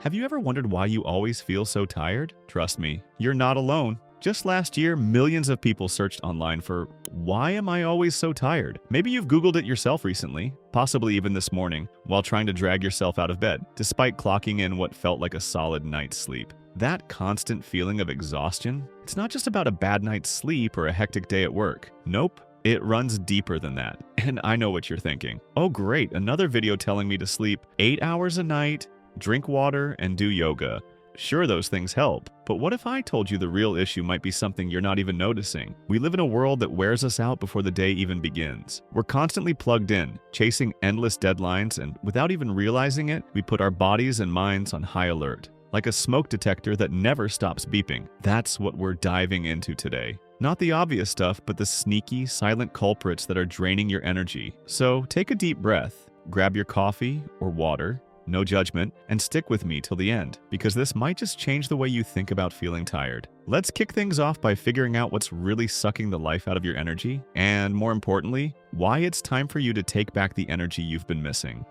Have you ever wondered why you always feel so tired? Trust me, you're not alone. Just last year, millions of people searched online for, "Why am I always so tired?" Maybe you've Googled it yourself recently, possibly even this morning, while trying to drag yourself out of bed, despite clocking in what felt like a solid night's sleep. That constant feeling of exhaustion, it's not just about a bad night's sleep or a hectic day at work. Nope. It runs deeper than that. And I know what you're thinking. Oh great, another video telling me to sleep 8 hours a night, drink water, and do yoga. Sure, those things help, but what if I told you the real issue might be something you're not even noticing? We live in a world that wears us out before the day even begins. We're constantly plugged in, chasing endless deadlines, and without even realizing it, we put our bodies and minds on high alert, like a smoke detector that never stops beeping. That's what we're diving into today. Not the obvious stuff, but the sneaky, silent culprits that are draining your energy. So take a deep breath, grab your coffee or water, no judgment, and stick with me till the end, because this might just change the way you think about feeling tired. Let's kick things off by figuring out what's really sucking the life out of your energy, and more importantly, why it's time for you to take back the energy you've been missing.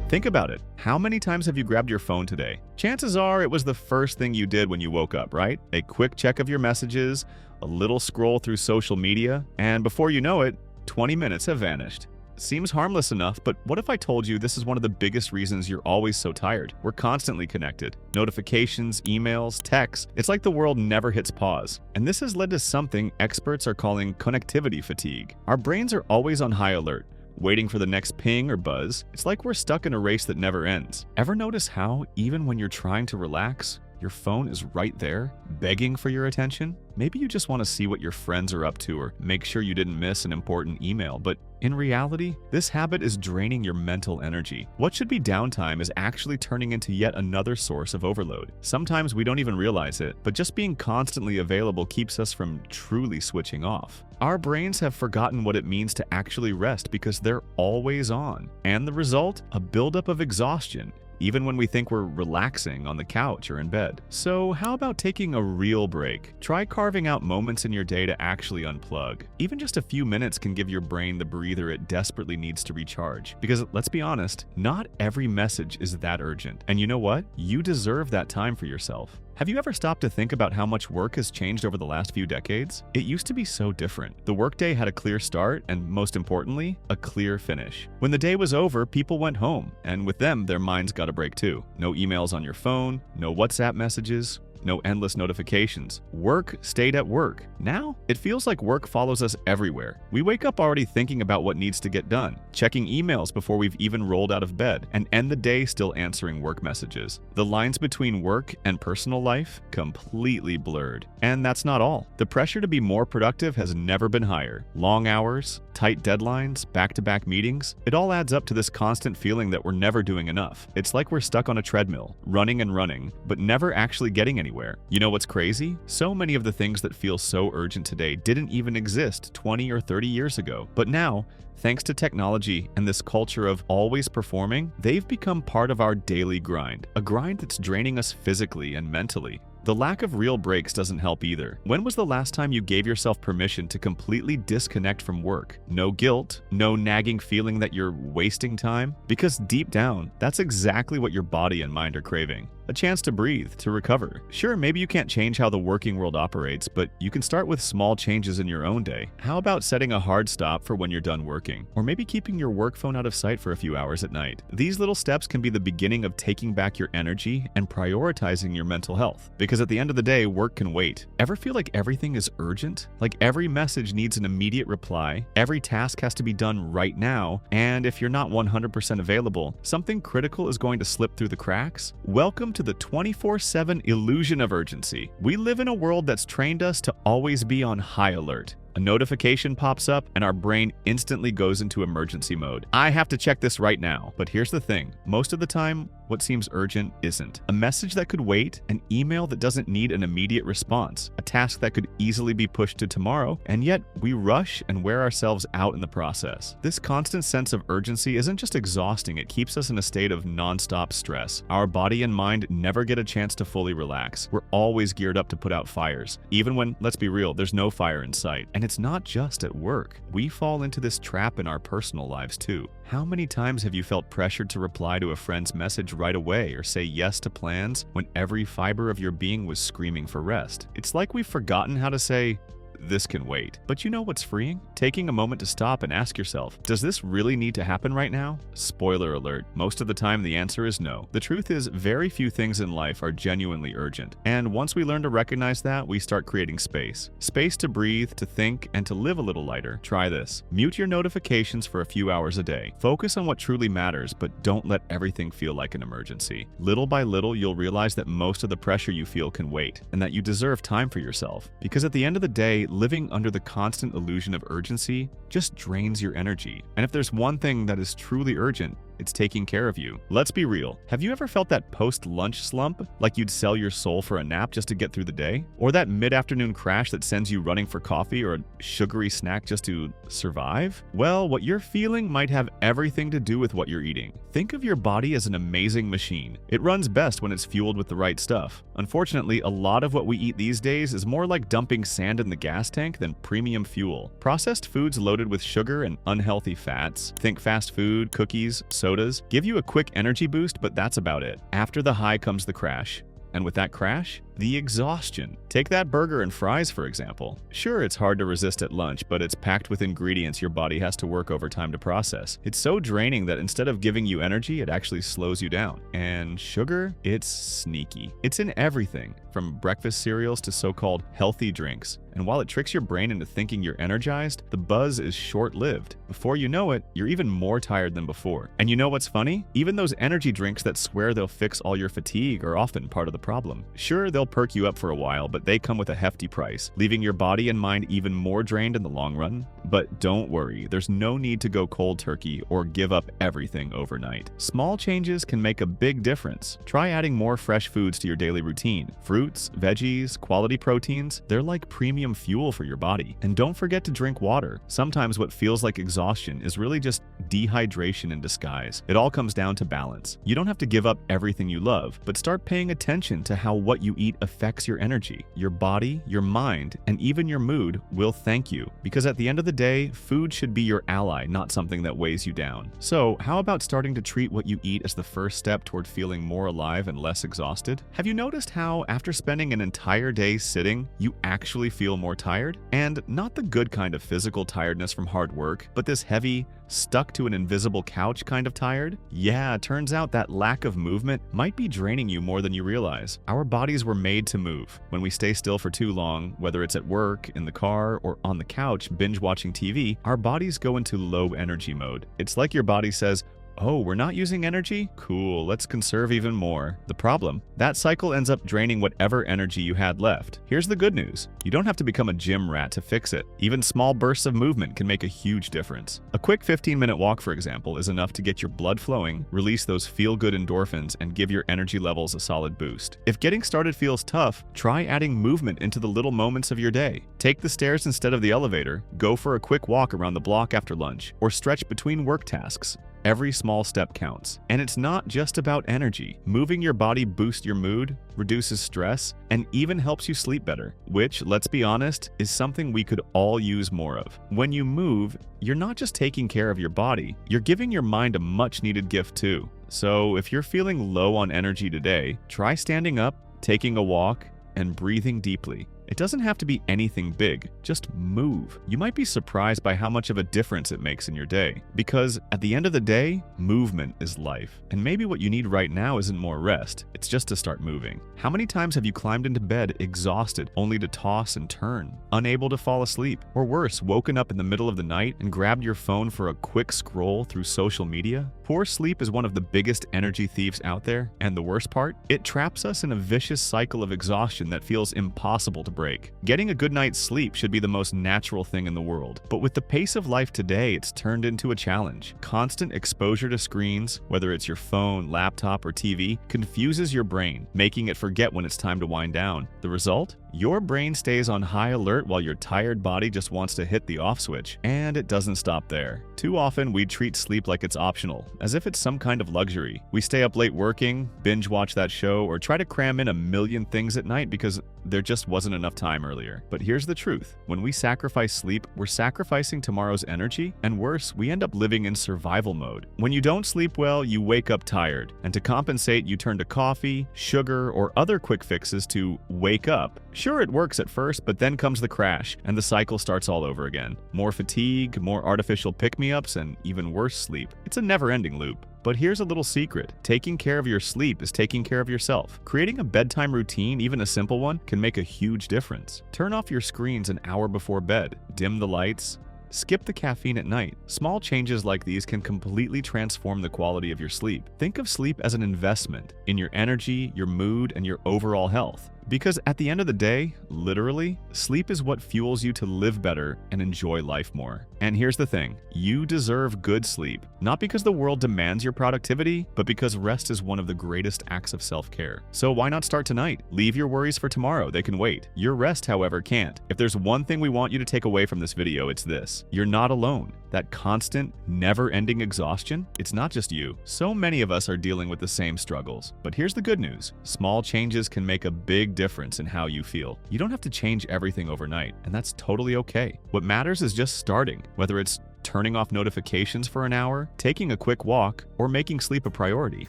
Think about it. How many times have you grabbed your phone today? Chances are it was the first thing you did when you woke up, right? A quick check of your messages, a little scroll through social media, and before you know it, 20 minutes have vanished. Seems harmless enough, but what if I told you this is one of the biggest reasons you're always so tired? We're constantly connected. Notifications, emails, texts. It's like the world never hits pause. And this has led to something experts are calling connectivity fatigue. Our brains are always on high alert, waiting for the next ping or buzz. It's like we're stuck in a race that never ends. Ever notice how, even when you're trying to relax, your phone is right there, begging for your attention? Maybe you just want to see what your friends are up to or make sure you didn't miss an important email, but in reality, this habit is draining your mental energy. What should be downtime is actually turning into yet another source of overload. Sometimes we don't even realize it, but just being constantly available keeps us from truly switching off. Our brains have forgotten what it means to actually rest because they're always on. And the result? A buildup of exhaustion, even when we think we're relaxing on the couch or in bed. So how about taking a real break? Try carving out moments in your day to actually unplug. Even just a few minutes can give your brain the breather it desperately needs to recharge. Because let's be honest, not every message is that urgent. And you know what? You deserve that time for yourself. Have you ever stopped to think about how much work has changed over the last few decades? It used to be so different. The workday had a clear start and, most importantly, a clear finish. When the day was over, people went home, and with them, their minds got a break too. No emails on your phone, no WhatsApp messages, no endless notifications. Work stayed at work. Now, it feels like work follows us everywhere. We wake up already thinking about what needs to get done, checking emails before we've even rolled out of bed, and end the day still answering work messages. The lines between work and personal life completely blurred. And that's not all. The pressure to be more productive has never been higher. Long hours, tight deadlines, back-to-back meetings, it all adds up to this constant feeling that we're never doing enough. It's like we're stuck on a treadmill, running and running, but never actually getting anywhere. You know what's crazy? So many of the things that feel so urgent today didn't even exist 20 or 30 years ago. But now, thanks to technology and this culture of always performing, they've become part of our daily grind. A grind that's draining us physically and mentally. The lack of real breaks doesn't help either. When was the last time you gave yourself permission to completely disconnect from work? No guilt, no nagging feeling that you're wasting time? Because deep down, that's exactly what your body and mind are craving. A chance to breathe, to recover. Sure, maybe you can't change how the working world operates, but you can start with small changes in your own day. How about setting a hard stop for when you're done working? Or maybe keeping your work phone out of sight for a few hours at night. These little steps can be the beginning of taking back your energy and prioritizing your mental health. Because at the end of the day, work can wait. Ever feel like everything is urgent? Like every message needs an immediate reply, every task has to be done right now, and if you're not 100% available, something critical is going to slip through the cracks? Welcome to the 24/7 illusion of urgency. We live in a world that's trained us to always be on high alert. A notification pops up and our brain instantly goes into emergency mode. I have to check this right now. But here's the thing. Most of the time, what seems urgent isn't. A message that could wait, an email that doesn't need an immediate response, a task that could easily be pushed to tomorrow, and yet we rush and wear ourselves out in the process. This constant sense of urgency isn't just exhausting, it keeps us in a state of nonstop stress. Our body and mind never get a chance to fully relax. We're always geared up to put out fires, even when, let's be real, there's no fire in sight. And it's not just at work. We fall into this trap in our personal lives too. How many times have you felt pressured to reply to a friend's message right away or say yes to plans when every fiber of your being was screaming for rest? It's like we've forgotten how to say, "This can wait." But you know what's freeing? Taking a moment to stop and ask yourself, does this really need to happen right now? Spoiler alert, most of the time the answer is no. The truth is, very few things in life are genuinely urgent. And once we learn to recognize that, we start creating space. Space to breathe, to think, and to live a little lighter. Try this. Mute your notifications for a few hours a day. Focus on what truly matters, but don't let everything feel like an emergency. Little by little, you'll realize that most of the pressure you feel can wait, and that you deserve time for yourself. Because at the end of the day, living under the constant illusion of urgency just drains your energy. And if there's one thing that is truly urgent, it's taking care of you. Let's be real. Have you ever felt that post-lunch slump? Like you'd sell your soul for a nap just to get through the day? Or that mid-afternoon crash that sends you running for coffee or a sugary snack just to survive? Well, what you're feeling might have everything to do with what you're eating. Think of your body as an amazing machine. It runs best when it's fueled with the right stuff. Unfortunately, a lot of what we eat these days is more like dumping sand in the gas tank than premium fuel. Processed foods loaded with sugar and unhealthy fats, think fast food, cookies, sodas, give you a quick energy boost, but that's about it. After the high comes the crash. And with that crash, the exhaustion. Take that burger and fries, for example. Sure, it's hard to resist at lunch, but it's packed with ingredients your body has to work overtime to process. It's so draining that instead of giving you energy, it actually slows you down. And sugar, it's sneaky. It's in everything, from breakfast cereals to so-called healthy drinks. And while it tricks your brain into thinking you're energized, the buzz is short-lived. Before you know it, you're even more tired than before. And you know what's funny? Even those energy drinks that swear they'll fix all your fatigue are often part of the problem. Sure, they'll perk you up for a while, but they come with a hefty price, leaving your body and mind even more drained in the long run. But don't worry, there's no need to go cold turkey or give up everything overnight. Small changes can make a big difference. Try adding more fresh foods to your daily routine. Fruits, veggies, quality proteins, they're like premium fuel for your body. And don't forget to drink water. Sometimes what feels like exhaustion is really just dehydration in disguise. It all comes down to balance. You don't have to give up everything you love, but start paying attention to how what you eat affects your energy. Your body, your mind, and even your mood will thank you. Because at the end of the day, food should be your ally, not something that weighs you down. So, how about starting to treat what you eat as the first step toward feeling more alive and less exhausted? Have you noticed how, after spending an entire day sitting, you actually feel more tired? And not the good kind of physical tiredness from hard work, but this heavy, stuck to an invisible couch kind of tired? Yeah, turns out that lack of movement might be draining you more than you realize. Our bodies were made to move. When we stay still for too long, whether it's at work, in the car, or on the couch binge watching TV, our bodies go into low energy mode. It's like your body says, "Oh, we're not using energy? Cool, let's conserve even more." The problem? That cycle ends up draining whatever energy you had left. Here's the good news. You don't have to become a gym rat to fix it. Even small bursts of movement can make a huge difference. A quick 15-minute walk, for example, is enough to get your blood flowing, release those feel-good endorphins, and give your energy levels a solid boost. If getting started feels tough, try adding movement into the little moments of your day. Take the stairs instead of the elevator, go for a quick walk around the block after lunch, or stretch between work tasks. Every small step counts. And it's not just about energy. Moving your body boosts your mood, reduces stress, and even helps you sleep better, which, let's be honest, is something we could all use more of. When you move, you're not just taking care of your body, you're giving your mind a much-needed gift too. So if you're feeling low on energy today, try standing up, taking a walk, and breathing deeply. It doesn't have to be anything big, just move. You might be surprised by how much of a difference it makes in your day. Because at the end of the day, movement is life. And maybe what you need right now isn't more rest, it's just to start moving. How many times have you climbed into bed exhausted, only to toss and turn, unable to fall asleep? Or worse, woken up in the middle of the night and grabbed your phone for a quick scroll through social media? Poor sleep is one of the biggest energy thieves out there, and the worst part? It traps us in a vicious cycle of exhaustion that feels impossible to break. Getting a good night's sleep should be the most natural thing in the world, but with the pace of life today, it's turned into a challenge. Constant exposure to screens, whether it's your phone, laptop, or TV, confuses your brain, making it forget when it's time to wind down. The result? Your brain stays on high alert while your tired body just wants to hit the off switch. And it doesn't stop there. Too often, we treat sleep like it's optional, as if it's some kind of luxury. We stay up late working, binge watch that show, or try to cram in a million things at night because there just wasn't enough time earlier. But here's the truth. When we sacrifice sleep, we're sacrificing tomorrow's energy, and worse, we end up living in survival mode. When you don't sleep well, you wake up tired, and to compensate, you turn to coffee, sugar, or other quick fixes to wake up. Sure, it works at first, but then comes the crash, and the cycle starts all over again. More fatigue, more artificial pick-me-ups, and even worse sleep. It's a never-ending loop. But here's a little secret. Taking care of your sleep is taking care of yourself. Creating a bedtime routine, even a simple one, can make a huge difference. Turn off your screens an hour before bed. Dim the lights. Skip the caffeine at night. Small changes like these can completely transform the quality of your sleep. Think of sleep as an investment in your energy, your mood, and your overall health. Because at the end of the day, literally, sleep is what fuels you to live better and enjoy life more. And here's the thing, you deserve good sleep, not because the world demands your productivity, but because rest is one of the greatest acts of self-care. So why not start tonight? Leave your worries for tomorrow, they can wait. Your rest, however, can't. If there's one thing we want you to take away from this video, it's this. You're not alone. That constant, never-ending exhaustion, it's not just you. So many of us are dealing with the same struggles. But here's the good news. Small changes can make a big difference in how you feel. You don't have to change everything overnight, and that's totally okay. What matters is just starting, whether it's turning off notifications for an hour, taking a quick walk, or making sleep a priority.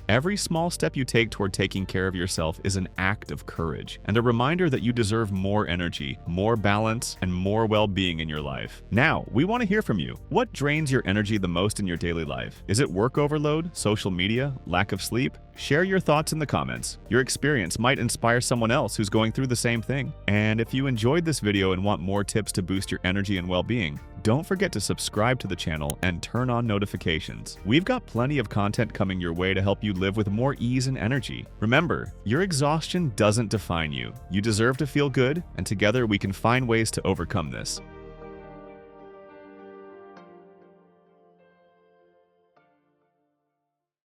Every small step you take toward taking care of yourself is an act of courage and a reminder that you deserve more energy, more balance, and more well-being in your life. Now, we want to hear from you. What drains your energy the most in your daily life? Is it work overload, social media, lack of sleep? Share your thoughts in the comments. Your experience might inspire someone else who's going through the same thing. And if you enjoyed this video and want more tips to boost your energy and well-being, don't forget to subscribe to the channel and turn on notifications. We've got plenty of content coming your way to help you live with more ease and energy. Remember, your exhaustion doesn't define you. You deserve to feel good, and together we can find ways to overcome this.